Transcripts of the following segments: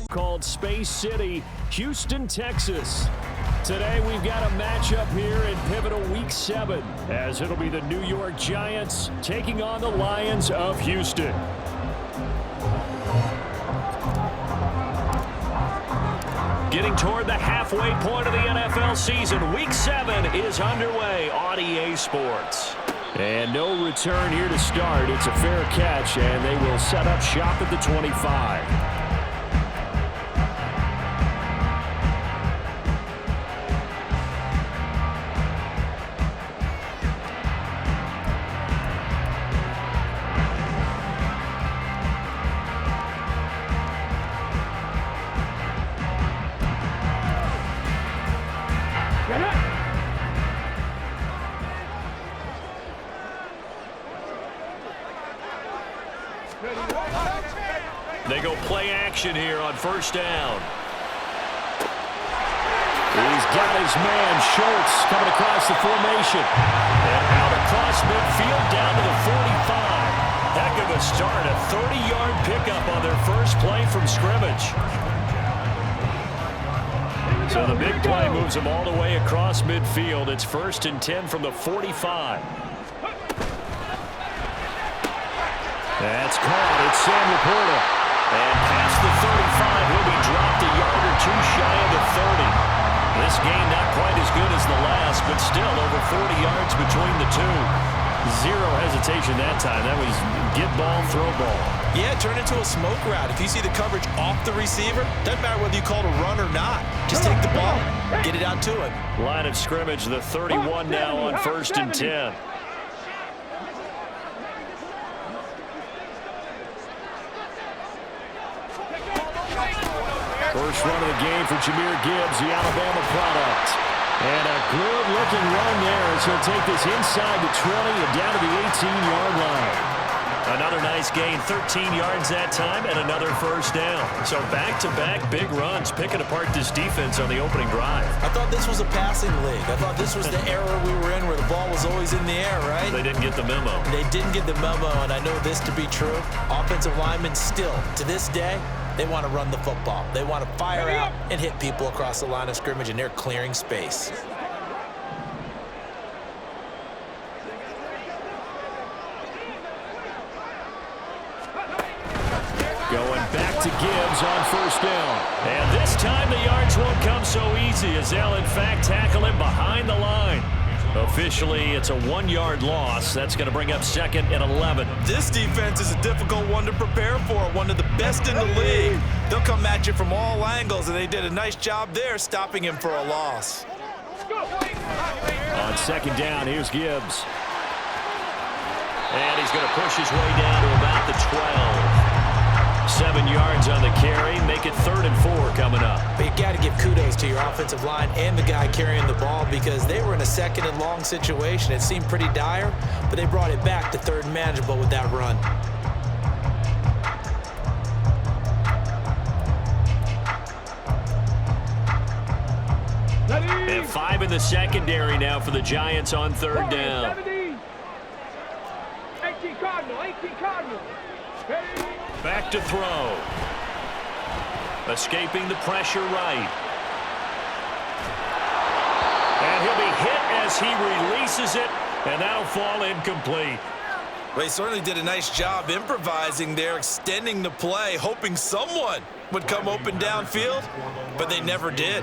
Called Space City, Houston, Texas. Today we've got a matchup here in pivotal Week 7, as it'll be the New York Giants taking on the Lions of Houston. Getting toward the halfway point of the NFL season, Week 7 is underway on EA Sports. And no return here to start. It's a fair catch, and they will set up shop at the 25. They go play action here on first down. He's got his man, Schultz, coming across the formation. And out across midfield down to the 45. Heck of a start, a 30-yard pickup on their first play from scrimmage. So the big play moves them all the way across midfield. It's 1st and 10 from the 45. That's caught. It's Sam Laporta. And past the 35, he'll be dropped a yard or two shy of the 30. This game not quite as good as the last, but still over 40 yards between the two. Zero hesitation that time. That was get ball, throw ball. Yeah, it turned into a smoke route. If you see the coverage off the receiver, doesn't matter whether you call it a run or not. Just take the ball, get it out to him. Line of scrimmage, the 31 now on 1st and 10. First run of the game for Jahmyr Gibbs, the Alabama product. And a good-looking run there as he'll take this inside the 20 and down to the 18-yard line. Another nice gain, 13 yards that time, and another first down. So back-to-back big runs, picking apart this defense on the opening drive. I thought this was a passing league. I thought this was the era we were in where the ball was always in the air, right? They didn't get the memo. They didn't get the memo, and I know this to be true. Offensive linemen still, to this day, they want to run the football. They want to fire out and hit people across the line of scrimmage, and they're clearing space. Going back to Gibbs on first down. And this time the yards won't come so easy as they'll, in fact, tackle him behind the line. Officially, it's a 1-yard loss. That's going to bring up 2nd and 11. This defense is a difficult one to prepare for, one of the best in the league. They'll come at you from all angles, and they did a nice job there stopping him for a loss. On 2nd down, here's Gibbs. And he's going to push his way down to about the 12. 7 yards on the carry, make it 3rd and 4 coming up. But you got to give kudos to your offensive line and the guy carrying the ball because they were in a 2nd and long situation. It seemed pretty dire, but they brought it back to 3rd and manageable with that run. And 5 in the secondary now for the Giants on 3rd down. 18 Cardinal. Back to throw. Escaping the pressure right. And he'll be hit as he releases it, and that'll fall incomplete. Well, he certainly did a nice job improvising there, extending the play, hoping someone would come open downfield, but they never did.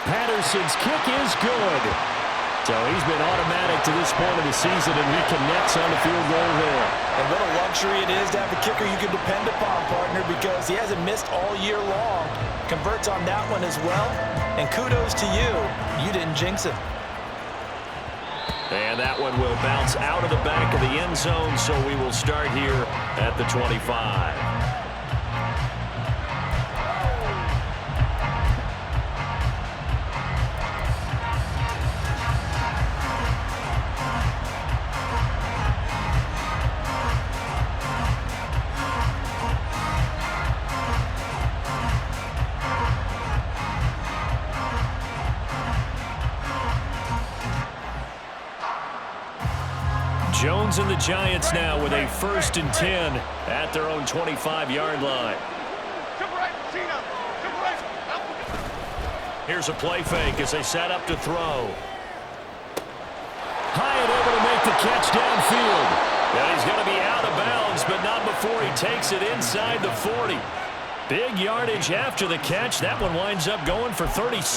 Patterson's kick is good. So he's been automatic to this point of the season, and he connects on the field goal there. And what a luxury it is to have a kicker you can depend upon, partner, because he hasn't missed all year long. Converts on that one as well. And kudos to you. You didn't jinx him. And that one will bounce out of the back of the end zone, so we will start here at the 25. Jones and the Giants now with a 1st and 10 at their own 25-yard line. Here's a play fake as they set up to throw. Hyatt able to make the catch downfield. And he's going to be out of bounds, but not before he takes it inside the 40. Big yardage after the catch. That one winds up going for 36.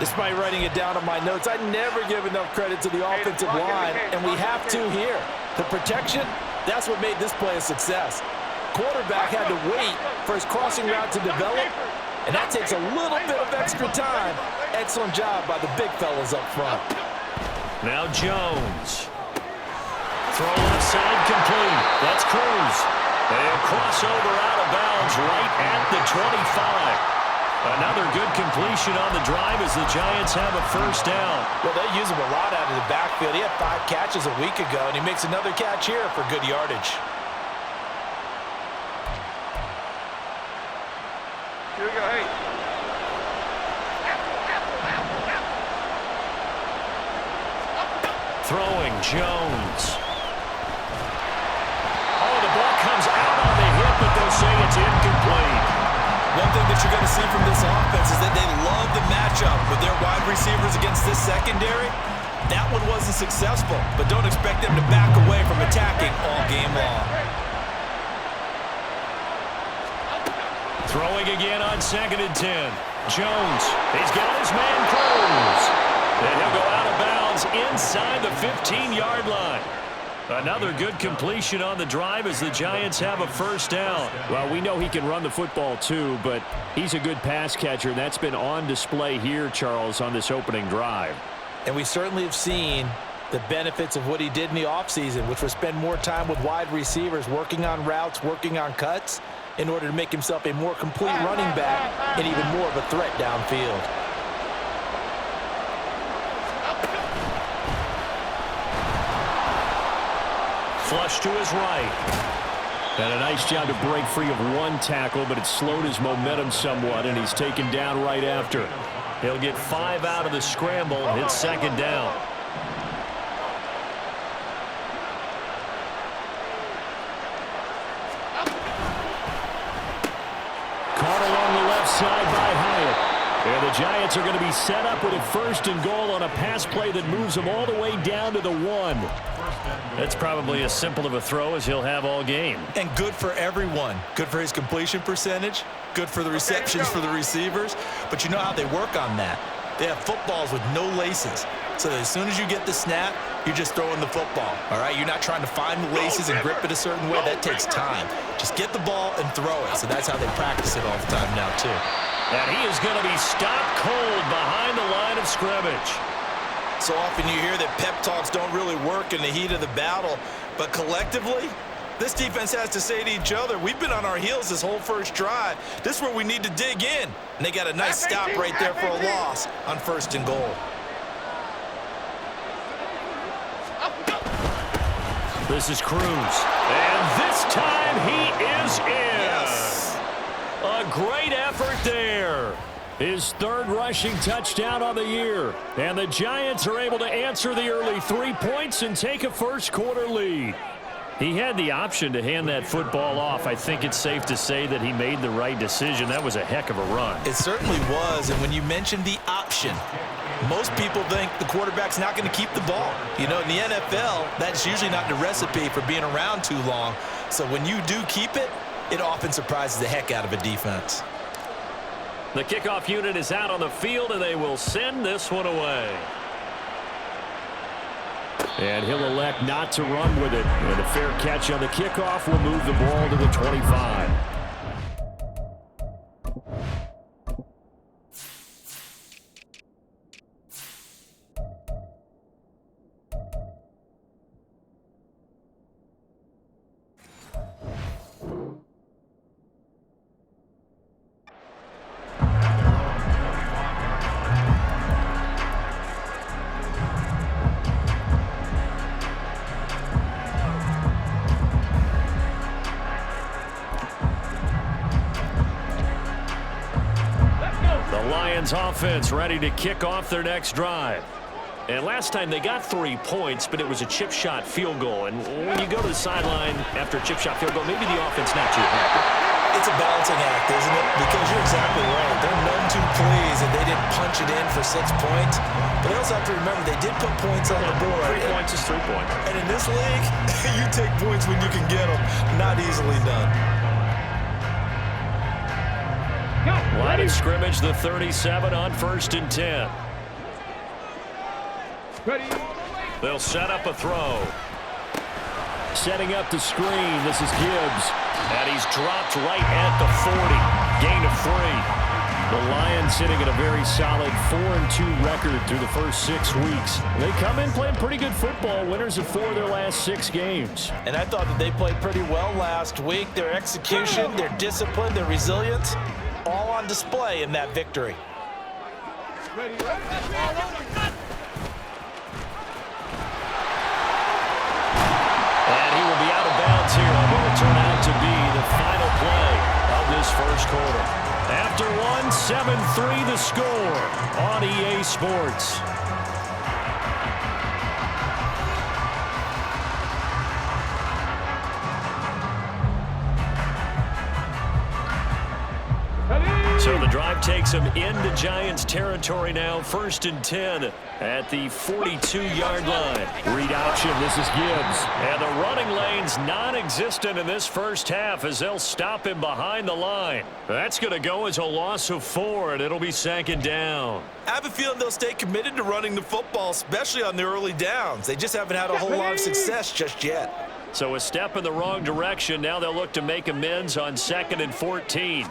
Despite writing it down on my notes, I never give enough credit to the offensive line, and we have to here. The protection, that's what made this play a success. Quarterback had to wait for his crossing route to develop, and that takes a little bit of extra time. Excellent job by the big fellas up front. Now Jones. Throw left side complete. That's Cruz. And crossover out of bounds right at the 25. Another good completion on the drive as the Giants have a 1st down. Well, they use him a lot out of the backfield. He had 5 catches a week ago, and he makes another catch here for good yardage. Here we go, hey. Throwing Jones. Oh, the ball comes out on the hit, but they'll say it's incomplete. One thing that you're going to see from this offense is that they love the matchup with their wide receivers against this secondary. That one wasn't successful, but don't expect them to back away from attacking all game long. Throwing again on 2nd and 10. Jones, he's got his man Cruz. And he'll go out of bounds inside the 15-yard line. Another good completion on the drive as the Giants have a 1st down. Well, we know he can run the football too, but he's a good pass catcher, and that's been on display here, Charles, on this opening drive. And we certainly have seen the benefits of what he did in the offseason, which was spend more time with wide receivers, working on routes, working on cuts, in order to make himself a more complete running back and even more of a threat downfield. Flush to his right. And a nice job to break free of 1 tackle, but it slowed his momentum somewhat, and he's taken down right after. He'll get 5 out of the scramble. It's 2nd down. Caught along the left side by Hyatt. And the Giants are going to be set up with a 1st and goal on a pass play that moves them all the way down to the 1. That's probably as simple of a throw as he'll have all game. And good for everyone. Good for his completion percentage. Good for the receptions for the receivers. But you know how they work on that. They have footballs with no laces. So that as soon as you get the snap, you're just throwing the football. All right? You're not trying to find the laces and grip it a certain way. That takes time. Just get the ball and throw it. So that's how they practice it all the time now, too. And he is going to be stopped cold behind the line of scrimmage. So often you hear that pep talks don't really work in the heat of the battle. But collectively, this defense has to say to each other, we've been on our heels this whole 1st drive. This is where we need to dig in. And they got a nice stop right there for a loss on 1st and goal. This is Cruz. And this time he is in. Yes. A great effort there. His 3rd rushing touchdown on the year. And the Giants are able to answer the early 3 points and take a 1st quarter lead. He had the option to hand that football off. I think it's safe to say that he made the right decision. That was a heck of a run. It certainly was. And when you mentioned the option, most people think the quarterback's not going to keep the ball. You know, in the NFL, that's usually not the recipe for being around too long. So when you do keep it, it often surprises the heck out of a defense. The kickoff unit is out on the field, and they will send this one away. And he'll elect not to run with it. And a fair catch on the kickoff will move the ball to the 25. Offense ready to kick off their next drive. And last time they got 3 points, but it was a chip shot field goal. And when you go to the sideline after a chip shot field goal, maybe the offense not too happy. It's a balancing act, isn't it? Because you're exactly right. They're none too pleased that they didn't punch it in for 6 points. But they also have to remember they did put points on the board. 3 points is 3 points. And in this league, you take points when you can get them. Not easily done. Line of scrimmage, the 37 on 1st and 10. Ready. They'll set up a throw. Setting up the screen. This is Gibbs. And he's dropped right at the 40. Gain of 3. The Lions sitting at a very solid 4-2 record through the first 6 weeks. They come in playing pretty good football. Winners of 4 of their last 6 games. And I thought that they played pretty well last week. Their execution, their discipline, their resilience, all on display in that victory. Ready. And he will be out of bounds here on what will turn out to be the final play of this first quarter. After 1, 7-3 the score on EA Sports. So the drive takes him into Giants territory now. 1st and 10 at the 42-yard line. Read option. This is Gibbs. And the running lane's non-existent in this first half as they'll stop him behind the line. That's going to go as a loss of 4, and it'll be 2nd down. I have a feeling they'll stay committed to running the football, especially on the early downs. They just haven't had a whole lot of success just yet. So a step in the wrong direction. Now they'll look to make amends on 2nd and 14.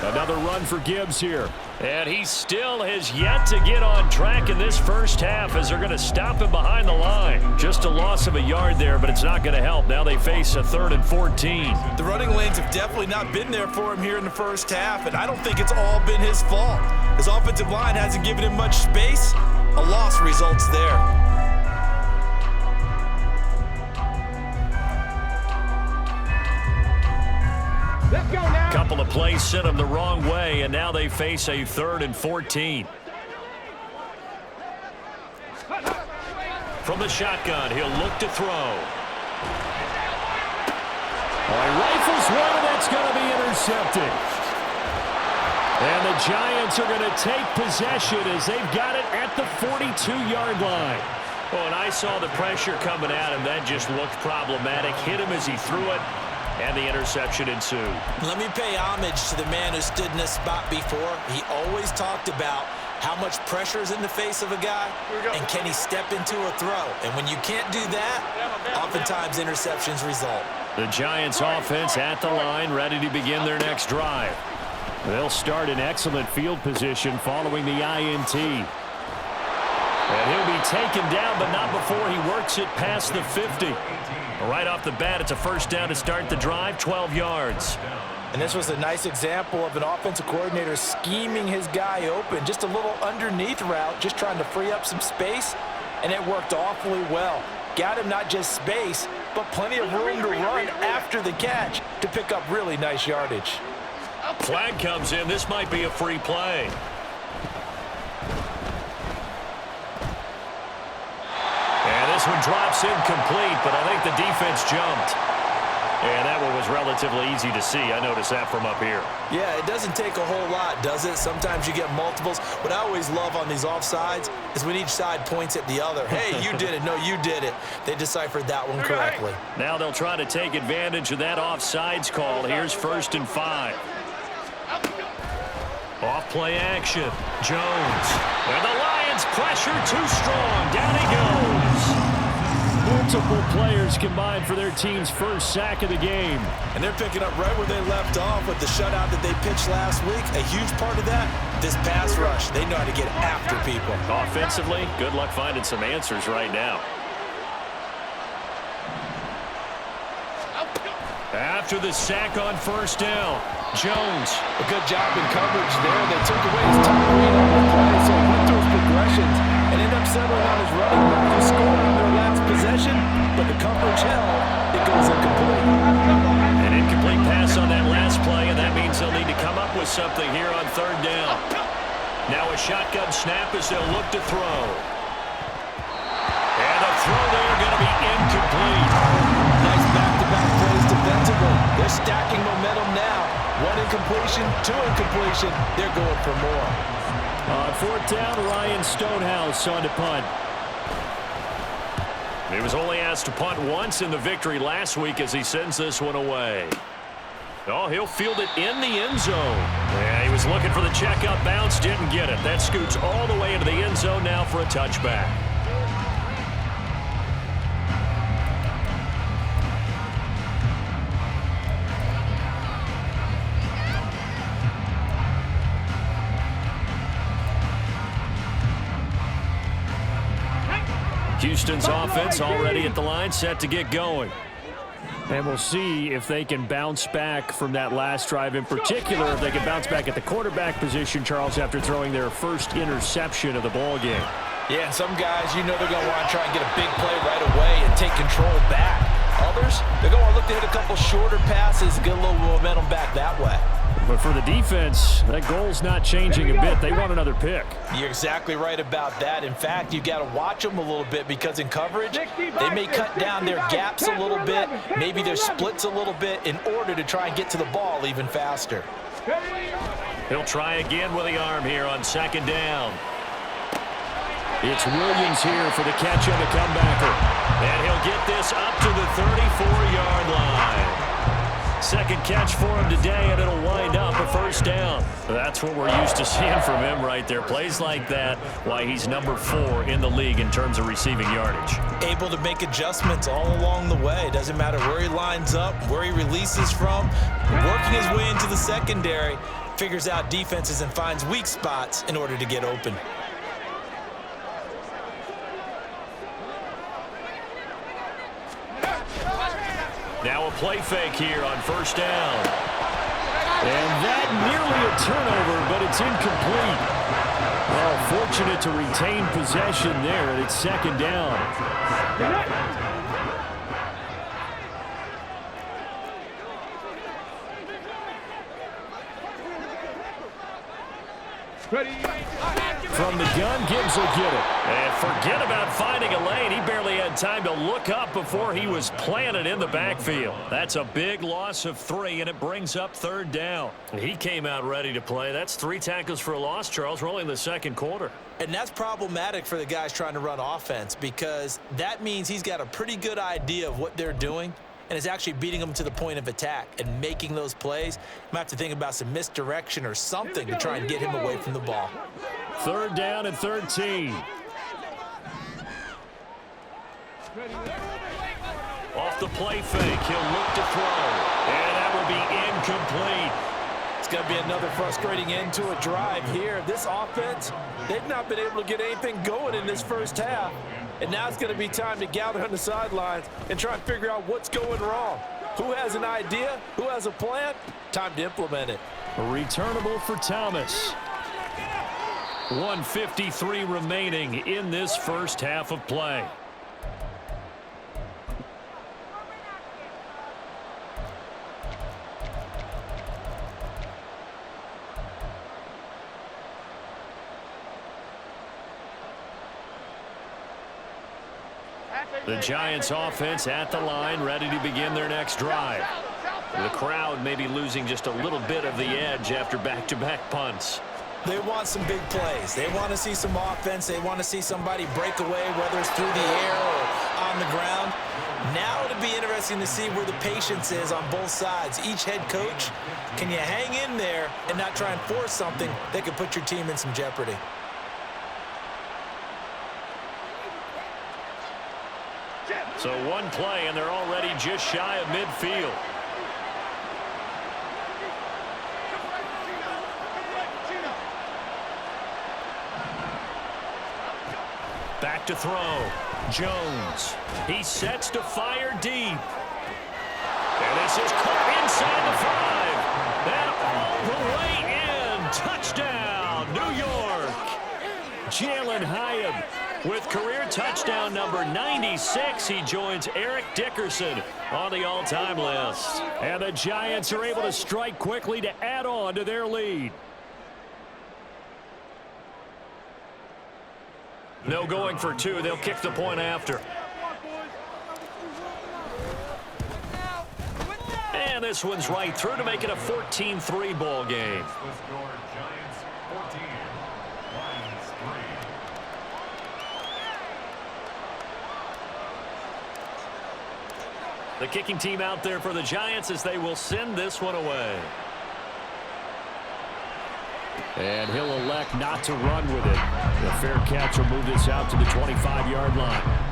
Another run for Gibbs here. And he still has yet to get on track in this first half as they're going to stop him behind the line. Just a loss of a yard there, but it's not going to help. Now they face a 3rd and 14. The running lanes have definitely not been there for him here in the first half, and I don't think it's all been his fault. His offensive line hasn't given him much space. A loss results there. Let's go now. Couple of plays sent them the wrong way, and now they face a 3rd and 14. From the shotgun, he'll look to throw. He rifles one, and that's going to be intercepted. And the Giants are going to take possession as they've got it at the 42-yard line. Well, and I saw the pressure coming at him. That just looked problematic. Hit him as he threw it. And the interception ensued. Let me pay homage to the man who stood in this spot before. He always talked about how much pressure is in the face of a guy, and can he step into a throw. And when you can't do that, oftentimes interceptions result. The Giants offense at the line, ready to begin their next drive. They'll start in excellent field position following the INT. And he'll be taken down, but not before he works it past the 50. Right off the bat, it's a 1st down to start the drive, 12 yards. And this was a nice example of an offensive coordinator scheming his guy open. Just a little underneath route, just trying to free up some space, and it worked awfully well. Got him not just space, but plenty of room to run after the catch to pick up really nice yardage. Flag comes in. This might be a free play. This one drops incomplete, but I think the defense jumped. And that one was relatively easy to see. I noticed that from up here. Yeah, it doesn't take a whole lot, does it? Sometimes you get multiples. What I always love on these offsides is when each side points at the other. Hey, you did it. No, you did it. They deciphered that one correctly. Now they'll try to take advantage of that offsides call. Here's 1st and 5. Off play action. Jones. And the Lions pressure too strong. Down he goes. Multiple players combined for their team's first sack of the game. And they're picking up right where they left off with the shutout that they pitched last week. A huge part of that, this pass rush. They know how to get after people. Offensively, good luck finding some answers right now. After the sack on 1st down, Jones. A good job in coverage there. They took away his top read on the play, so he went through his progressions and ended up settling on his running back who scored on their last possession, but the coverage held. It goes incomplete. An incomplete pass on that last play, and that means they'll need to come up with something here on 3rd down. Now a shotgun snap as they'll look to throw. And the throw there going to be incomplete. Nice back-to-back plays defensively. They're stacking momentum now. 1 incompletion, 2 incompletion. They're going for more. On 4th down, Ryan Stonehouse on to punt. He was only asked to punt once in the victory last week as he sends this one away. Oh, he'll field it in the end zone. Yeah, he was looking for the checkup bounce, didn't get it. That scoots all the way into the end zone now for a touchback. Houston's offense already at the line, set to get going. And we'll see if they can bounce back from that last drive, in particular if they can bounce back at the quarterback position, Charles, after throwing their first interception of the ball game. Yeah, some guys, you know they're going to want to try and get a big play right away and take control back. Others, they're going to look to hit a couple shorter passes and get a little momentum back that way. But for the defense, that goal's not changing a bit. They want another pick. You're exactly right about that. In fact, you got to watch them a little bit because in coverage, they may cut down their gaps a little bit, maybe their splits a little bit in order to try and get to the ball even faster. He'll try again with the arm here on 2nd down. It's Williams here for the catch on the comebacker. And he'll get this up to the 34-yard line. Second catch for him today, and it'll wind up a 1st down. That's what we're used to seeing from him right there. Plays like that, why he's number 4 in the league in terms of receiving yardage. Able to make adjustments all along the way. Doesn't matter where he lines up, where he releases from. Working his way into the secondary, figures out defenses and finds weak spots in order to get open. Now a play fake here on 1st down. And that nearly a turnover, but it's incomplete. Well, fortunate to retain possession there, and it's 2nd down. From the gun, Gibbs will get it. And forget about finding a lane. He barely had time to look up before he was planted in the backfield. That's a big loss of 3, and it brings up 3rd down. He came out ready to play. That's 3 tackles for a loss, Charles. We're only in the 2nd quarter. And that's problematic for the guys trying to run offense because that means he's got a pretty good idea of what they're doing and is actually beating them to the point of attack and making those plays. You might have to think about some misdirection or something to try and get him away from the ball. 3rd down and 13. Off the play fake, he'll look to throw. And that will be incomplete. It's going to be another frustrating end to a drive here. This offense, they've not been able to get anything going in this 1st half. And now it's going to be time to gather on the sidelines and try and figure out what's going wrong. Who has an idea? Who has a plan? Time to implement it. Returnable for Thomas. 1:53 remaining in this 1st half of play. The Giants offense at the line, ready to begin their next drive. The crowd may be losing just a little bit of the edge after back-to-back punts. They want some big plays. They want to see some offense. They want to see somebody break away, whether it's through the air or on the ground. Now it'll be interesting to see where the patience is on both sides. Each head coach, can you hang in there and not try and force something that could put your team in some jeopardy? So one play, and they're already just shy of midfield. Back to throw. Jones. He sets to fire deep. And this is caught inside the 5. And all the way in. Touchdown, New York. Jalen Hyatt with career touchdown number 96. He joins Eric Dickerson on the all-time list. And the Giants are able to strike quickly to add on to their lead. No going for two. They'll kick the point after. And this one's right through to make it a 14-3 ball game. The kicking team out there for the Giants as they will send this one away. And he'll elect not to run with it. The fair catch will move this out to the 25-yard line.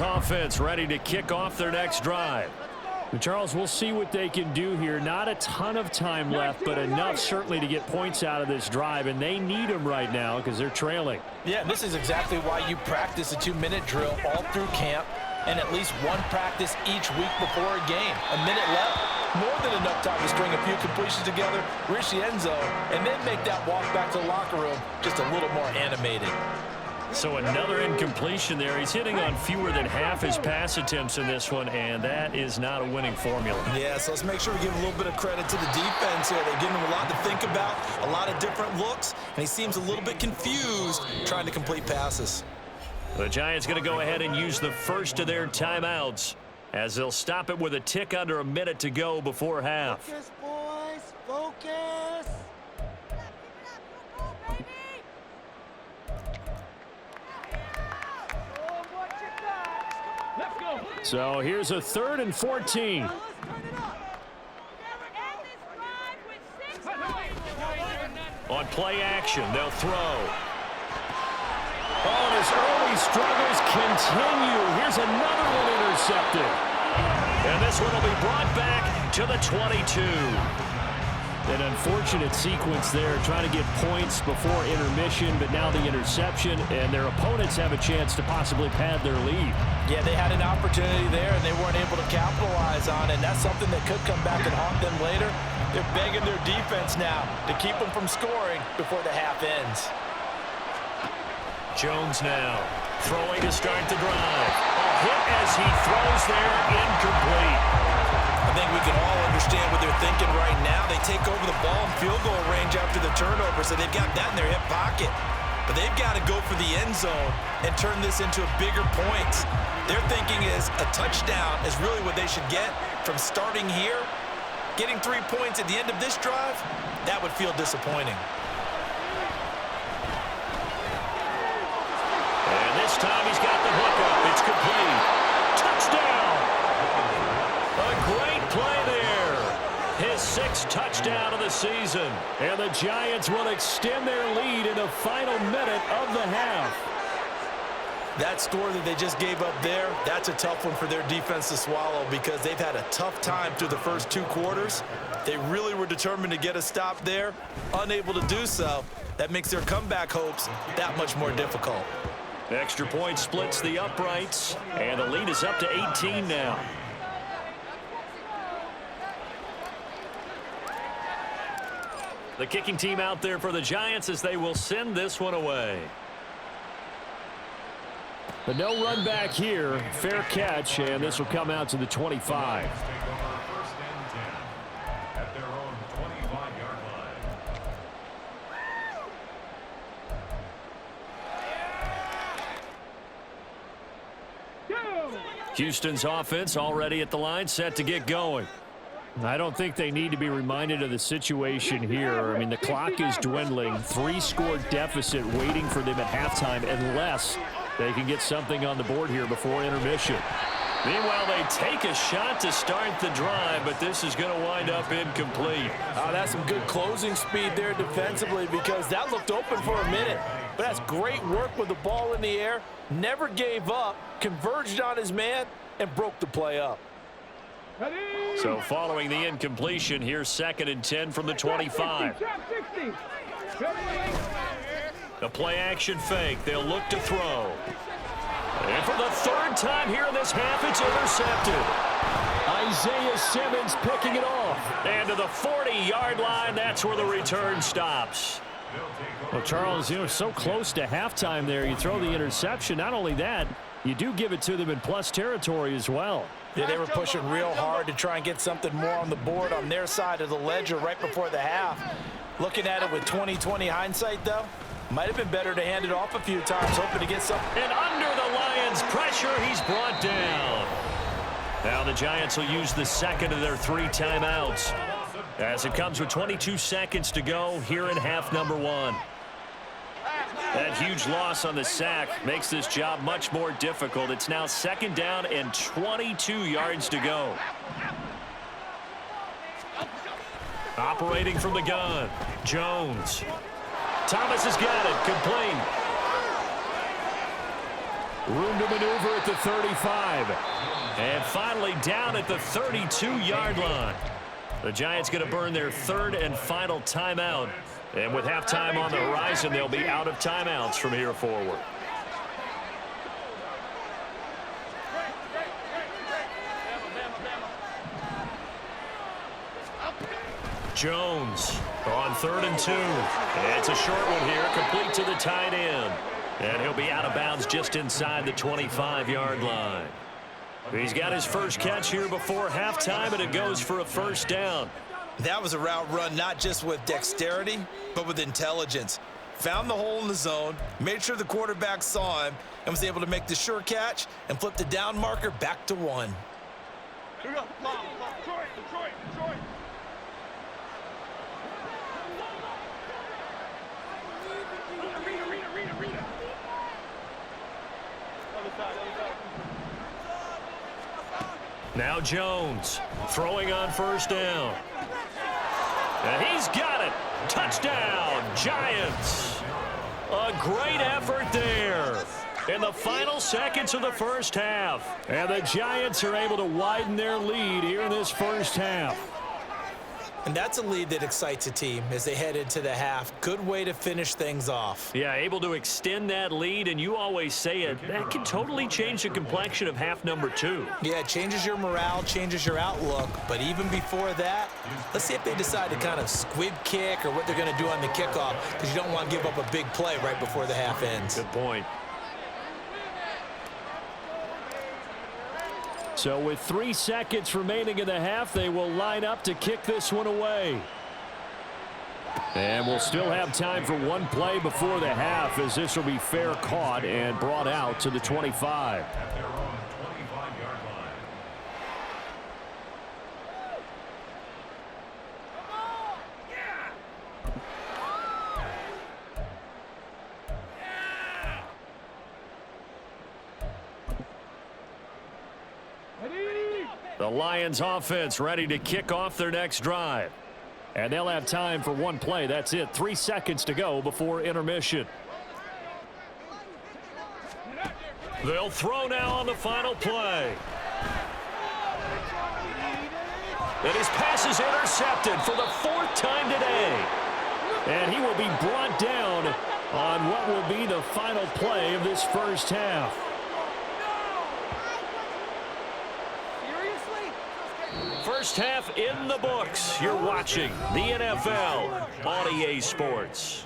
Offense ready to kick off their next drive. But Charles, we'll see what they can do here. Not a ton of time left, but enough certainly to get points out of this drive, and they need them right now because they're trailing. Yeah, this is exactly why you practice a 2-minute drill all through camp and at least one practice each week before a game. A minute left, more than enough time to string a few completions together, reach the end zone, and then make that walk back to the locker room just a little more animated. So another incompletion there. He's hitting on fewer than half his pass attempts in this one, and that is not a winning formula. Yeah, so let's make sure we give a little bit of credit to the defense here. They're giving him a lot to think about, a lot of different looks, and he seems a little bit confused trying to complete passes. The Giants going to go ahead and use the first of their timeouts as they'll stop it with a tick under a minute to go before half. Focus, boys, focus. So here's a 3rd and 14. On play action, they'll throw. Oh, and his early struggles continue. Here's another one intercepted. And this one will be brought back to the 22. An unfortunate sequence there, trying to get points before intermission, but now the interception, and their opponents have a chance to possibly pad their lead. Yeah, they had an opportunity there, and they weren't able to capitalize on it, and that's something that could come back and haunt them later. They're begging their defense now to keep them from scoring before the half ends. Jones now throwing to start the drive. A hit as he throws there, incomplete. I think we can all understand what they're thinking right now. They take over the ball in field goal range after the turnover, so they've got that in their hip pocket. But they've got to go for the end zone and turn this into bigger points. Their thinking is a touchdown is really what they should get from starting here. Getting 3 points at the end of this drive, that would feel disappointing. And this time he's got the hook up. It's complete. Touchdown! A great play there. His 6th touchdown of the season. And the Giants will extend their lead in the final minute of the half. That score that they just gave up there, that's a tough one for their defense to swallow because they've had a tough time through the first 2 quarters. They really were determined to get a stop there, unable to do so. That makes their comeback hopes that much more difficult. Extra point splits the uprights, and the lead is up to 18 now. The kicking team out there for the Giants as they will send this one away. But no run back here. Fair catch, and this will come out to the 25. Houston's offense already at the line, set to get going. I don't think they need to be reminded of the situation here. I mean, the clock is dwindling. 3-score deficit waiting for them at halftime unless they can get something on the board here before intermission. Meanwhile, they take a shot to start the drive, but this is going to wind up incomplete. That's some good closing speed there defensively because that looked open for a minute. But that's great work with the ball in the air. Never gave up, converged on his man, and broke the play up. So following the incompletion, here's 2nd and 10 from the 25. The play action fake. They'll look to throw. And for the 3rd time here in this half, it's intercepted. Isaiah Simmons picking it off. And to the 40-yard line, that's where the return stops. Well, Charles, so close to halftime there. You throw the interception. Not only that, you do give it to them in plus territory as well. Yeah, they were pushing real hard to try and get something more on the board on their side of the ledger right before the half. Looking at it with 20/20 hindsight, though, might have been better to hand it off a few times, hoping to get something. And under the Lions' pressure, he's brought down. Now the Giants will use the second of their 3 timeouts, as it comes with 22 seconds to go here in half number 1. That huge loss on the sack makes this job much more difficult. It's now 2nd down and 22 yards to go. Operating from the gun, Jones. Thomas has got it, complete. Room to maneuver at the 35. And finally down at the 32-yard line. The Giants going to burn their 3rd and final timeout. And with halftime on the horizon, they'll be out of timeouts from here forward. Jones on 3rd and 2. It's a short one here, complete to the tight end. And he'll be out of bounds just inside the 25-yard line. He's got his first catch here before halftime, and it goes for a 1st down. That was a route run not just with dexterity, but with intelligence. Found the hole in the zone, made sure the quarterback saw him, and was able to make the sure catch and flip the down marker back to 1. Here we go. Detroit. Read. Other side. Now Jones throwing on 1st down. And he's got it. Touchdown, Giants. A great effort there in the final seconds of the 1st half. And the Giants are able to widen their lead here in this 1st half. And that's a lead that excites a team as they head into the half. Good way to finish things off. Yeah, able to extend that lead, and you always say it, that can totally change the complexion of half number 2. Yeah, it changes your morale, changes your outlook. But even before that, let's see if they decide to kind of squib kick or what they're going to do on the kickoff, because you don't want to give up a big play right before the half ends. Good point. So with 3 seconds remaining in the half, they will line up to kick this one away. And we'll still have time for one play before the half, as this will be fair caught and brought out to the 25. The Lions offense ready to kick off their next drive. And they'll have time for one play. That's it. 3 seconds to go before intermission. They'll throw now on the final play. And his pass is intercepted for the 4th time today. And he will be brought down on what will be the final play of this 1st half. First half in the books. You're watching the NFL on EA Sports.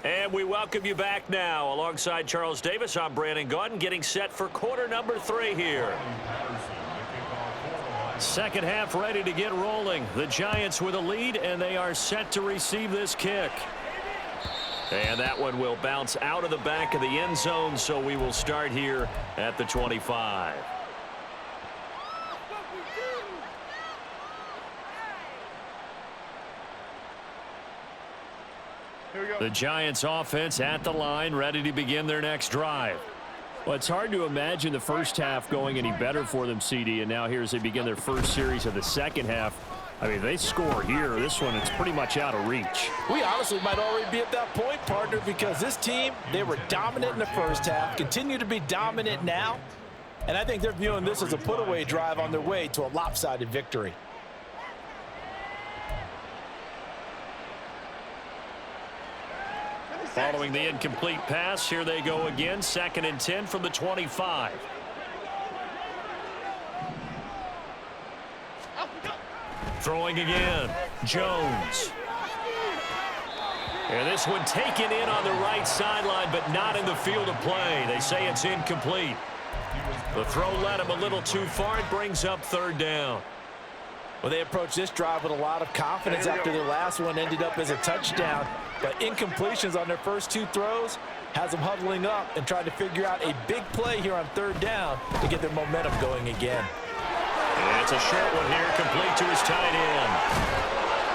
And we welcome you back now. Alongside Charles Davis, I'm Brandon Gaudin, getting set for quarter number 3 here. Second half ready to get rolling. The Giants with a lead, and they are set to receive this kick. And that one will bounce out of the back of the end zone, so we will start here at the 25. The Giants offense at the line, ready to begin their next drive. Well, it's hard to imagine the first half going any better for them, CD, and now here as they begin their first series of the second half. I mean, they score here. This one, it's pretty much out of reach. We honestly might already be at that point, partner, because this team, they were dominant in the first half, continue to be dominant now, and I think they're viewing this as a put-away drive on their way to a lopsided victory. Following the incomplete pass, here they go again. 2nd and 10 from the 25. Throwing again, Jones. And this one taken in on the right sideline, but not in the field of play. They say it's incomplete. The throw led him a little too far. It brings up 3rd down. Well, they approached this drive with a lot of confidence after their last one ended up as a touchdown. But incompletions on their first 2 throws has them huddling up and trying to figure out a big play here on 3rd down to get their momentum going again. And it's a short one here, complete to his tight end.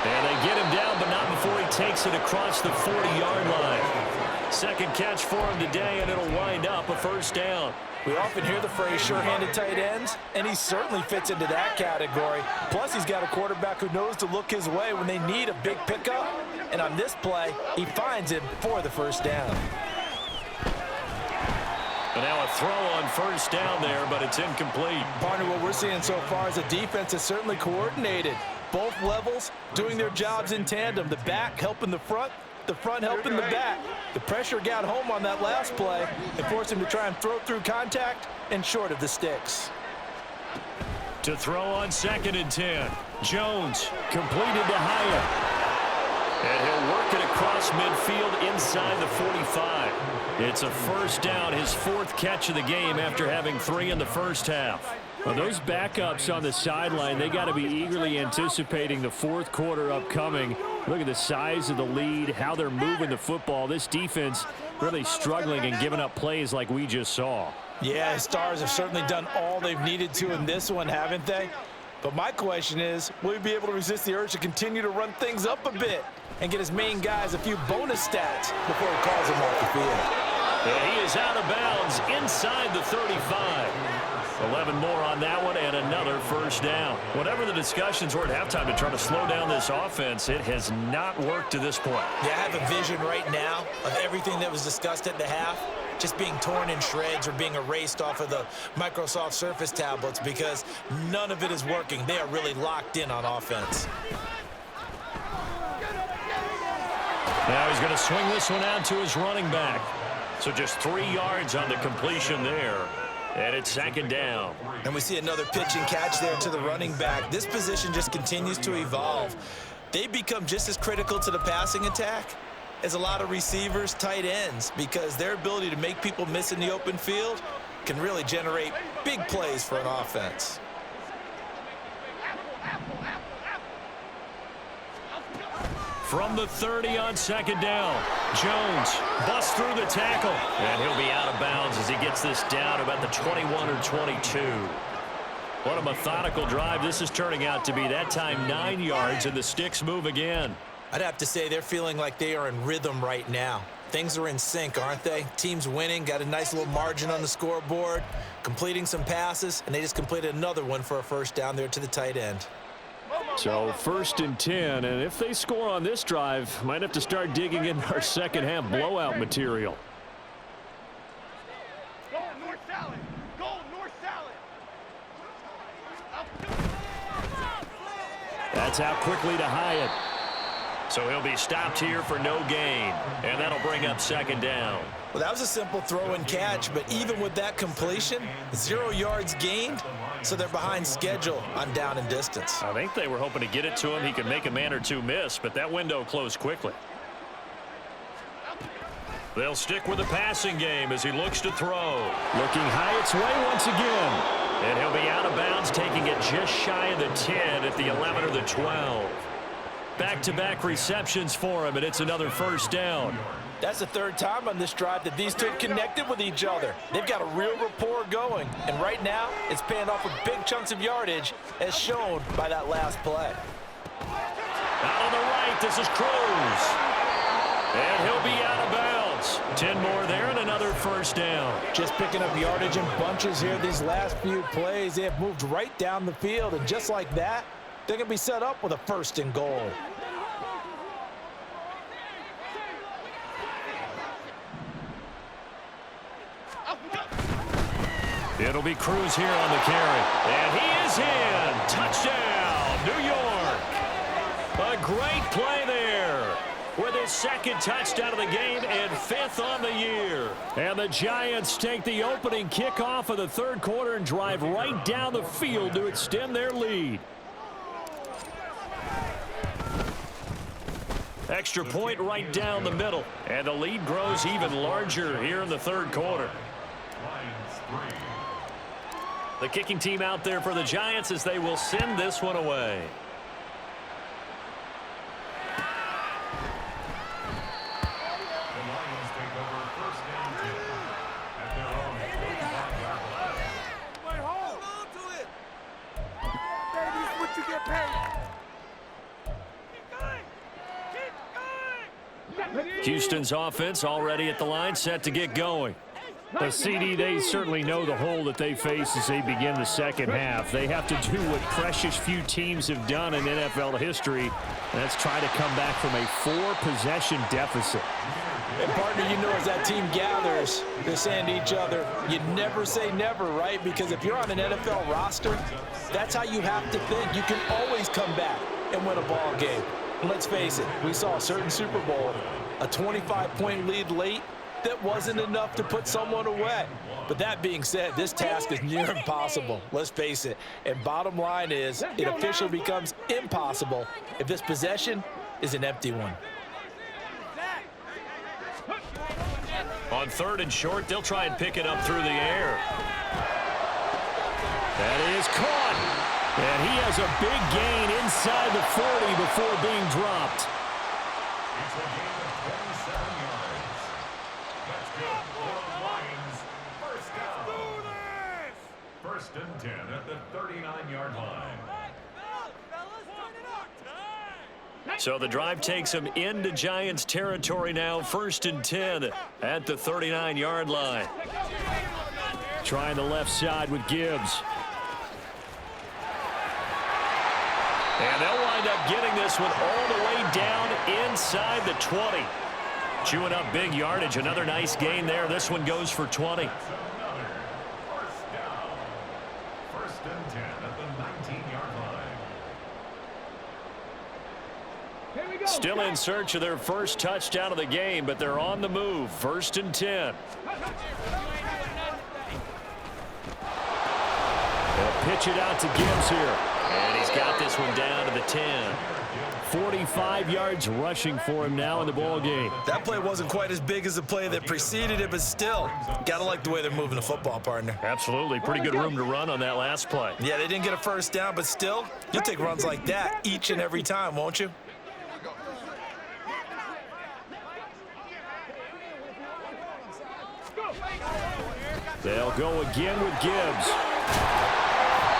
And they get him down, but not before he takes it across the 40-yard line. Second catch for him today, and it'll wind up a 1st down. We often hear the phrase sure-handed tight ends, and he certainly fits into that category. Plus, he's got a quarterback who knows to look his way when they need a big pickup. And on this play, he finds him for the 1st down. And now a throw on 1st down there, but it's incomplete. Partner, what we're seeing so far is the defense is certainly coordinated. Both levels doing their jobs in tandem. The back helping the front helping the back. The pressure got home on that last play and forced him to try and throw through contact and short of the sticks. To throw on 2nd and 10. Jones completed to Hyatt. And he'll work it across midfield inside the 45. It's a 1st down, his 4th catch of the game after having 3 in the first half. Well, those backups on the sideline, they got to be eagerly anticipating the 4th quarter upcoming. Look at the size of the lead, how they're moving the football. This defense really struggling and giving up plays like we just saw. Yeah, Stars have certainly done all they've needed to in this one, haven't they? But my question is, will he be able to resist the urge to continue to run things up a bit and get his main guys a few bonus stats before he calls them off the field? And he is out of bounds inside the 35. 11 more on that one and another 1st down. Whatever the discussions were at halftime to try to slow down this offense, it has not worked to this point. Yeah, I have a vision right now of everything that was discussed at the half just being torn in shreds or being erased off of the Microsoft Surface tablets because none of it is working. They are really locked in on offense. Now he's going to swing this one out to his running back. So just 3 yards on the completion there. And it's 2nd down. And we see another pitch and catch there to the running back. This position just continues to evolve. They become just as critical to the passing attack as a lot of receivers, tight ends, because their ability to make people miss in the open field can really generate big plays for an offense. From the 30 on 2nd down, Jones busts through the tackle, and he'll be out of bounds as he gets this down about the 21 or 22. What a methodical drive this is turning out to be. That time 9 yards, and the sticks move again. I'd have to say they're feeling like they are in rhythm right now. Things are in sync, aren't they? Team's winning, got a nice little margin on the scoreboard, completing some passes, and they just completed another one for a 1st down there to the tight end. So 1st and 10, and if they score on this drive, might have to start digging in our 2nd half blowout material. Go north salad. Go north salad. That's out quickly to Hyatt. So he'll be stopped here for no gain, and that'll bring up 2nd down. Well, that was a simple throw and catch, but even with that completion, 0 yards gained, so they're behind schedule on down and distance. I think they were hoping to get it to him. He could make a man or 2 miss, but that window closed quickly. They'll stick with the passing game as he looks to throw. Looking Hyatt's way once again. And he'll be out of bounds, taking it just shy of the 10 at the 11 or the 12. Back-to-back receptions for him, and it's another 1st down. That's the 3rd time on this drive that these two connected with each other. They've got a real rapport going, and right now it's paying off with big chunks of yardage as shown by that last play. Out on the right, this is Cruz. And he'll be out of bounds. 10 more there and another 1st down. Just picking up yardage in bunches here these last few plays. They have moved right down the field, and just like that, they can be set up with a 1st and goal. It'll be Cruz here on the carry. And he is in. Touchdown, New York. A great play there with his 2nd touchdown of the game and 5th on the year. And the Giants take the opening kickoff of the 3rd quarter and drive right down the field to extend their lead. Extra point right down the middle. And the lead grows even larger here in the 3rd quarter. The kicking team out there for the Giants as they will send this one away. Houston's offense already at the line, set to get going. The CD, they certainly know the hole that they face as they begin the 2nd half. They have to do what precious few teams have done in NFL history, and that's try to come back from a 4-possession deficit. And partner, you know, as that team gathers, they're saying to each other, you never say never, right? Because if you're on an NFL roster, that's how you have to think. You can always come back and win a ball game. And let's face it, we saw a certain Super Bowl, a 25-point lead late, that wasn't enough to put someone away. But that being said, this task is near impossible. Let's face it. And bottom line is, it officially becomes impossible if this possession is an empty one. On 3rd and short, they'll try and pick it up through the air. That is caught. And he has a big gain inside the 40 before being dropped. It's a gain of 27 yards. That's good for the Lions. First down. 1st and 10 at the 39-yard line. So the drive takes him into Giants territory now. 1st and 10 at the 39-yard line. Trying the left side with Gibbs. And they'll wind up getting this one all the way down inside the 20. Chewing up big yardage. Another nice gain there. This one goes for 20. That's another first down. 1st and 10 at the 19-yard line. Still in search of their 1st touchdown of the game, but they're on the move. 1st and 10. They'll pitch it out to Gibbs here. And he's got this one down to the 10. 45 yards rushing for him now in the ball game. That play wasn't quite as big as the play that preceded it, but still, gotta like the way they're moving the football, partner. Absolutely. Pretty good room to run on that last play. Yeah, they didn't get a 1st down, but still, you'll take runs like that each and every time, won't you? They'll go again with Gibbs.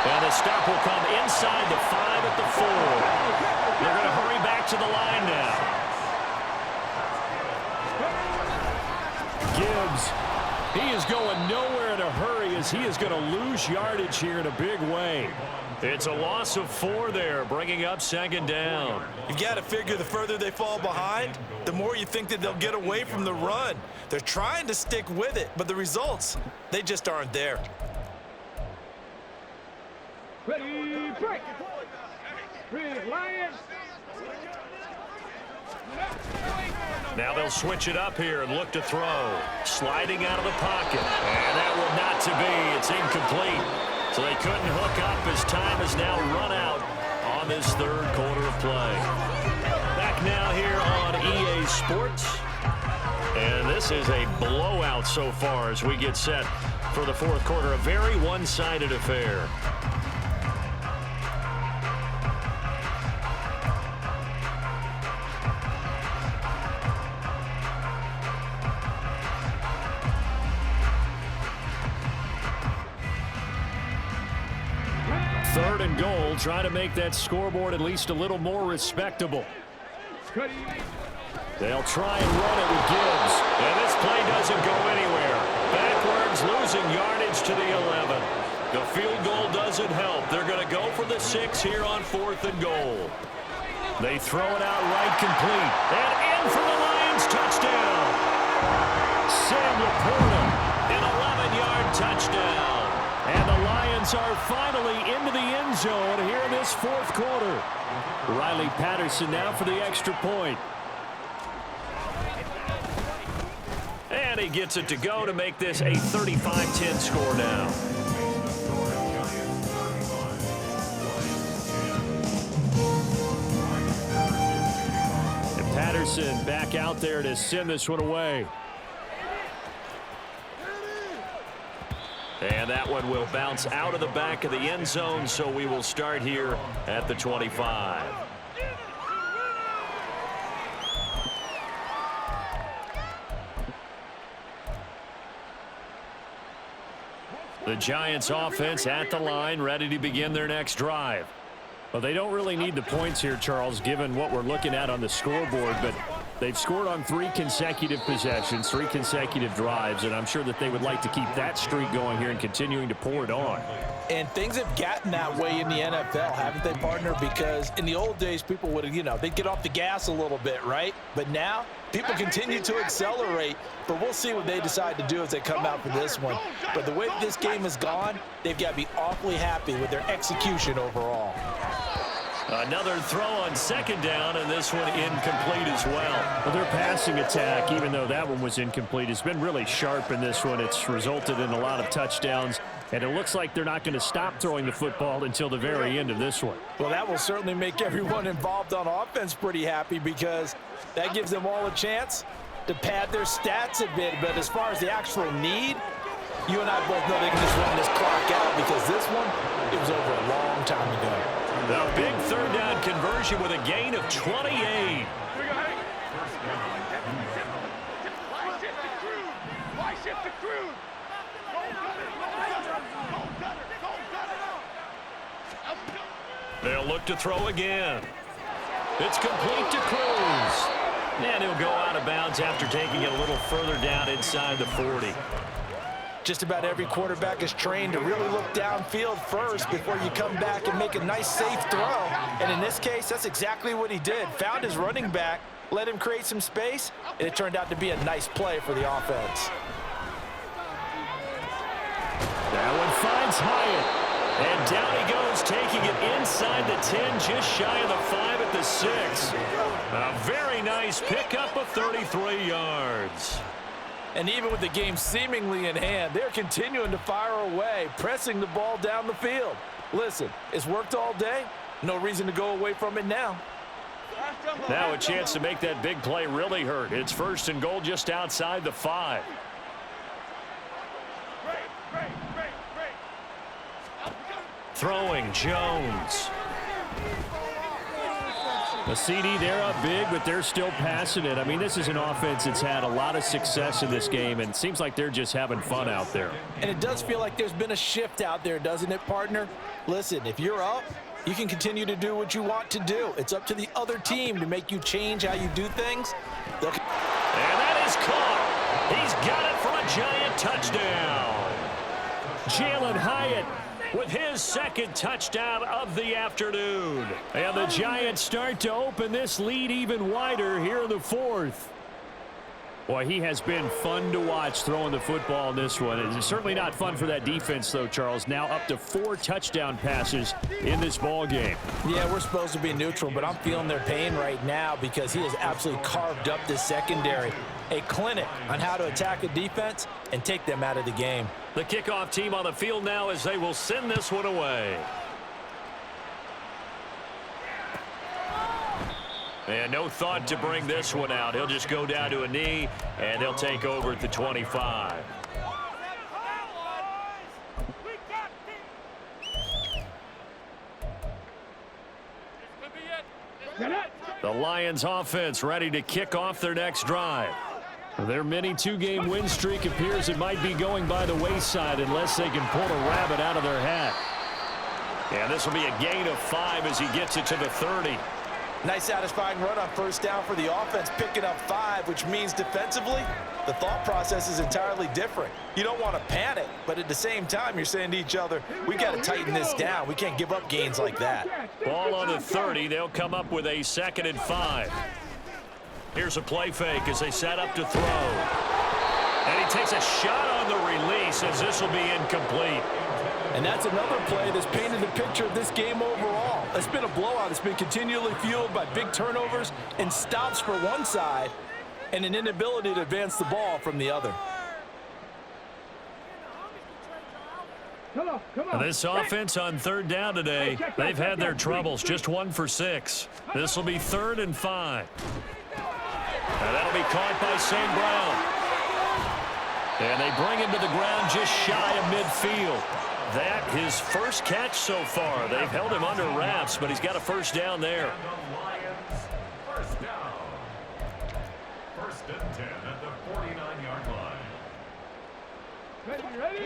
And the stop will come inside the 5 at the 4. They're going to hurry back to the line now. Gibbs, he is going nowhere in a hurry as he is going to lose yardage here in a big way. It's a loss of 4 there, bringing up 2nd down. You've got to figure the further they fall behind, the more you think that they'll get away from the run. They're trying to stick with it, but the results, they just aren't there. Ready, break. Red Lions. Now they'll switch it up here and look to throw. Sliding out of the pocket. And that will not to be. It's incomplete. So they couldn't hook up as time has now run out on this 3rd quarter of play. Back now here on EA Sports. And this is a blowout so far as we get set for the 4th quarter. A very one-sided affair. Third and goal, trying to make that scoreboard at least a little more respectable. They'll try and run it with Gibbs. And this play doesn't go anywhere. Backwards, losing yardage to the 11. The field goal doesn't help. They're going to go for the 6 here on 4th and goal. They throw it out right, complete. And in for the Lions touchdown. Sam Laporta, an 11-yard touchdown. And the Lions are finally into the end zone here in this 4th quarter. Riley Patterson now for the extra point. And he gets it to go to make this a 35-10 score now. And Patterson back out there to send this one away. And that one will bounce out of the back of the end zone, so we will start here at the 25. The Giants offense at the line, ready to begin their next drive. Well, they don't really need the points here, Charles, given what we're looking at on the scoreboard, but they've scored on 3 consecutive possessions, 3 consecutive drives, and I'm sure that they would like to keep that streak going here and continuing to pour it on. And things have gotten that way in the NFL, haven't they, partner? Because in the old days, people would, they'd get off the gas a little bit, right? But now, people continue to accelerate, but we'll see what they decide to do as they come out for this one. But the way that this game has gone, they've got to be awfully happy with their execution overall. Another throw on 2nd down, and this one incomplete as well. Well, their passing attack, even though that one was incomplete, has been really sharp in this one. It's resulted in a lot of touchdowns, and it looks like they're not going to stop throwing the football until the very end of this one. Well, that will certainly make everyone involved on offense pretty happy because that gives them all a chance to pad their stats a bit. But as far as the actual need, you and I both know they can just run this clock out because this one, it was over a long time ago. The big 3rd down conversion with a gain of 28. They'll look to throw again. It's complete to Cruz. And he'll go out of bounds after taking it a little further down inside the 40. Just about every quarterback is trained to really look downfield first before you come back and make a nice, safe throw. And in this case, that's exactly what he did. Found his running back, let him create some space, and it turned out to be a nice play for the offense. That one finds Hyatt. And down he goes, taking it inside the 10, just shy of the 5 at the 6. A very nice pickup of 33 yards. And even with the game seemingly in hand, they're continuing to fire away, pressing the ball down the field. Listen, it's worked all day. No reason to go away from it now. Now a chance to make that big play really hurt. It's 1st and goal just outside the 5. Throwing Jones. The CD, they're up big, but they're still passing it. I mean, this is an offense that's had a lot of success in this game, and it seems like they're just having fun out there. And it does feel like there's been a shift out there, doesn't it, partner? Listen, if you're up, you can continue to do what you want to do. It's up to the other team to make you change how you do things. And that is caught. He's got it for a Giant touchdown. Jalen Hyatt with his 2nd touchdown of the afternoon. And the Giants start to open this lead even wider here in the 4th. Boy, he has been fun to watch throwing the football in this one. It's certainly not fun for that defense, though, Charles. Now up to 4 touchdown passes in this ball game. Yeah, we're supposed to be neutral, but I'm feeling their pain right now because he has absolutely carved up this secondary. A clinic on how to attack a defense and take them out of the game. The kickoff team on the field now as they will send this one away. And no thought to bring this one out. He'll just go down to a knee, and he'll take over at the 25. The Lions offense ready to kick off their next drive. Their mini 2-game win streak appears it might be going by the wayside unless they can pull a rabbit out of their hat. And this will be a gain of 5 as he gets it to the 30. Nice satisfying run on first down for the offense, picking up 5, which means defensively, the thought process is entirely different. You don't want to panic, but at the same time, you're saying to each other, we got to tighten this down. We can't give up gains like that. Ball on the 30. They'll come up with a 2nd and 5. Here's a play fake as they set up to throw. And he takes a shot on the release as this will be incomplete. And that's another play that's painted the picture of this game overall. It's been a blowout. It's been continually fueled by big turnovers and stops for one side and an inability to advance the ball from the other. Come on. This offense on 3rd down today, they've had their troubles. Just 1 for 6. This will be 3rd and 5. And that'll be caught by St. Brown. And they bring him to the ground just shy of midfield. That his first catch so far. They've held him under wraps, but he's got a first down there. And the Lions, first down. 1st and 10 at the 49-yard line. Ready.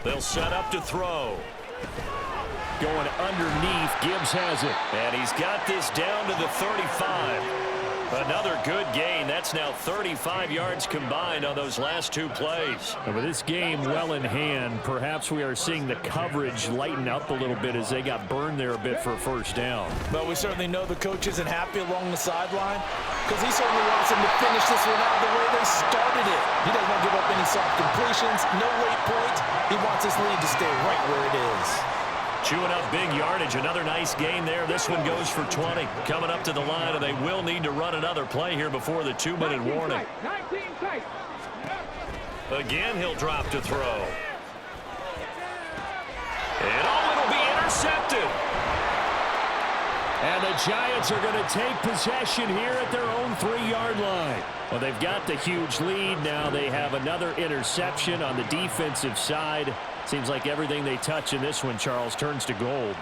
They'll set up to throw. Going underneath, Gibbs has it. And he's got this down to the 35. Another good gain. That's now 35 yards combined on those last 2 plays. And with this game well in hand, perhaps we are seeing the coverage lighten up a little bit as they got burned there a bit for a first down. But we certainly know the coach isn't happy along the sideline because he certainly wants them to finish this one out the way they started it. He doesn't want to give up any soft completions, no late points. He wants his lead to stay right where it is. Chewing up big yardage. Another nice gain there. This one goes for 20. Coming up to the line, and they will need to run another play here before the 2-minute warning. 19 tight. Again, he'll drop to throw. And it'll be intercepted. And the Giants are going to take possession here at their own 3-yard line. Well, they've got the huge lead. Now they have another interception on the defensive side. Seems like everything they touch in this one, Charles, turns to gold.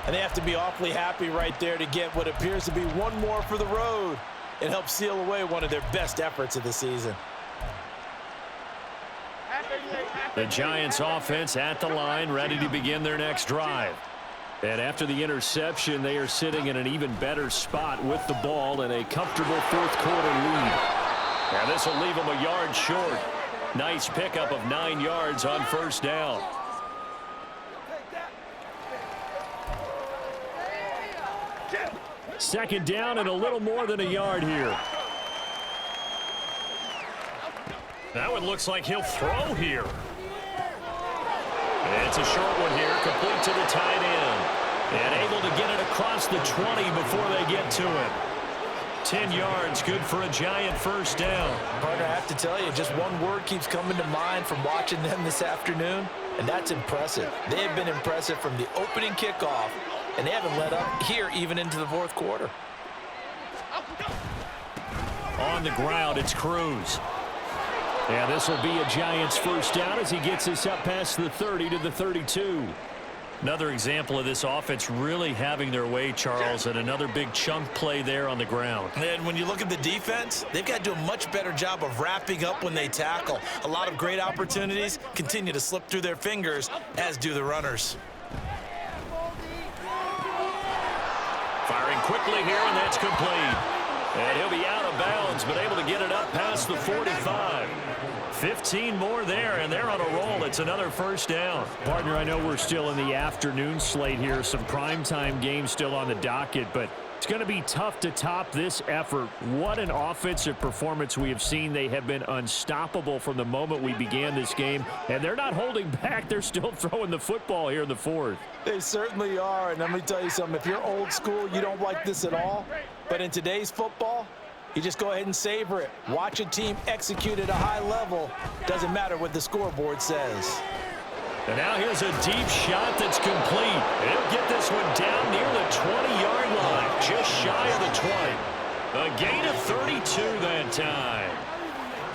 And they have to be awfully happy right there to get what appears to be one more for the road. It helps seal away one of their best efforts of the season. The Giants offense at the line, ready to begin their next drive. And after the interception, they are sitting in an even better spot with the ball and a comfortable 4th quarter lead. And this will leave them a yard short. Nice pickup of 9 yards on first down. Second down and a little more than a yard here. That one looks like he'll throw here. It's a short one here, complete to the tight end. And able to get it across the 20 before they get to it. 10 yards, good for a Giant first down. Partner, I have to tell you, just one word keeps coming to mind from watching them this afternoon, and that's impressive. They have been impressive from the opening kickoff, and they haven't let up here even into the 4th quarter. On the ground, it's Cruz. Yeah, this will be a Giants first down as he gets this up past the 30 to the 32. Another example of this offense really having their way, Charles, and another big chunk play there on the ground. And when you look at the defense, they've got to do a much better job of wrapping up when they tackle. A lot of great opportunities continue to slip through their fingers, as do the runners. Firing quickly here, and that's complete. And he'll be out of bounds, but able to get it up past the 45. 15 more there, and they're on a roll. It's another first down. Partner, I know we're still in the afternoon slate here. Some primetime games still on the docket, but it's going to be tough to top this effort. What an offensive performance we have seen. They have been unstoppable from the moment we began this game, and they're not holding back. They're still throwing the football here in the 4th. They certainly are, and let me tell you something. If you're old school, you don't like this at all. But in today's football, you just go ahead and savor it. Watch a team execute at a high level. Doesn't matter what the scoreboard says. And now here's a deep shot that's complete. He'll get this one down near the 20-yard line, just shy of the 20. A gain of 32 that time.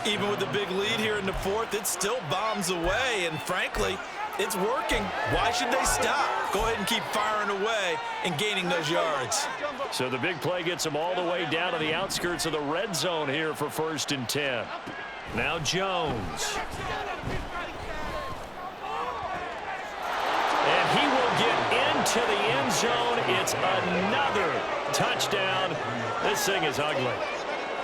Even with the big lead here in the 4th, it still bombs away, and frankly, it's working. Why should they stop? Go ahead and keep firing away and gaining those yards. So the big play gets them all the way down to the outskirts of the red zone here for 1st and 10. Now Jones. into the end zone. It's another touchdown. This thing is ugly.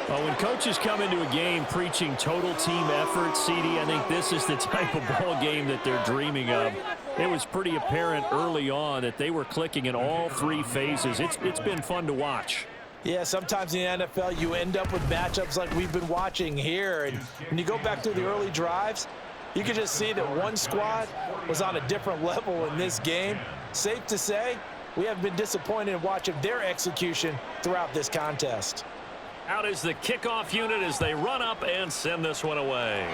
Well, when coaches come into a game preaching total team effort, CD, I think this is the type of ball game that they're dreaming of. It was pretty apparent early on that they were clicking in all three phases. It's been fun to watch. Yeah, sometimes in the NFL you end up with matchups like we've been watching here. And when you go back through the early drives, you can just see that one squad was on a different level in this game. Safe to say, we have been disappointed in watching their execution throughout this contest. Out is the kickoff unit as they run up and send this one away.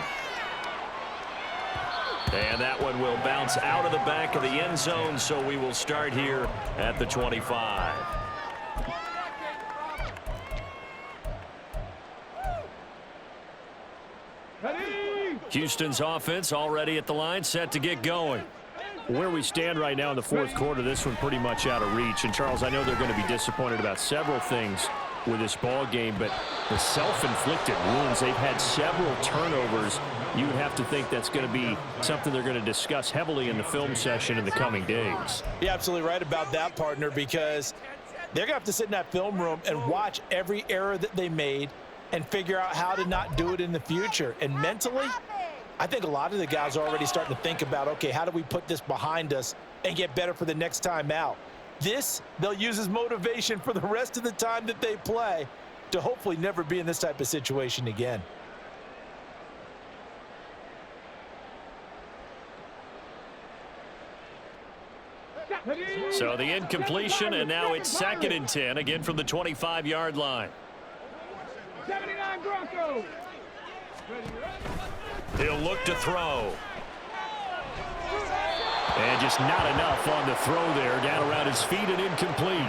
And that one will bounce out of the back of the end zone, so we will start here at the 25. Houston's offense already at the line, set to get going. Where we stand right now in the fourth quarter, this one pretty much out of reach. And, Charles, I know they're going to be disappointed about several things with this ball game, but the self-inflicted wounds, they've had several turnovers. You would have to think that's going to be something they're going to discuss heavily in the film session in the coming days. You're absolutely right about that, partner, because they're going to have to sit in that film room and watch every error that they made and figure out how to not do it in the future. And mentally, I think a lot of the guys are already starting to think about, okay, how do we put this behind us and get better for the next time out? This, they'll use as motivation for the rest of the time that they play to hopefully never be in this type of situation again. So the incompletion, and now it's 2nd and 10, again from the 25-yard line. 79 Broncos. He'll look to throw. And just not enough on the throw there. Down around his feet and incomplete.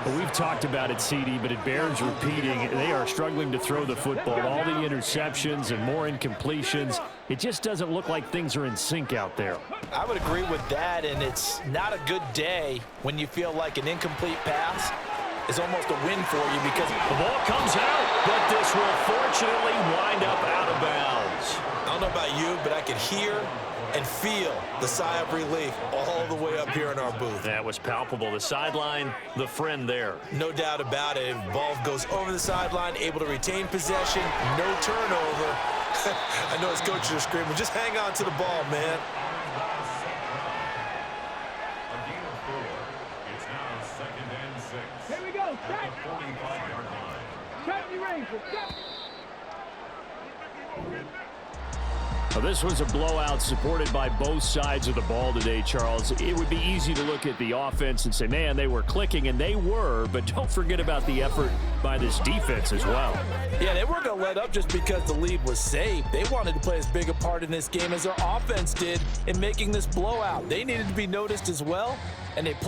Well, we've talked about it, CD, but it bears repeating. They are struggling to throw the football. All the interceptions and more incompletions. It just doesn't look like things are in sync out there. I would agree with that, and it's not a good day when you feel like an incomplete pass is almost a win for you because the ball comes out, but this will fortunately wind up out of bounds. I don't know about you, but I could hear and feel the sigh of relief all the way up here in our booth. That was palpable. The sideline, the friend there. No doubt about it. Ball goes over the sideline, able to retain possession, no turnover. I know his coaches are screaming, just hang on to the ball, man. It's now 2nd and 6. Here we go. At the 45-yard line. Cut the range. Well, this was a blowout supported by both sides of the ball today, Charles. It would be easy to look at the offense and say, man, they were clicking, and they were, but don't forget about the effort by this defense as well. Yeah, they weren't going to let up just because the lead was safe. They wanted to play as big a part in this game as their offense did in making this blowout. They needed to be noticed as well, and they played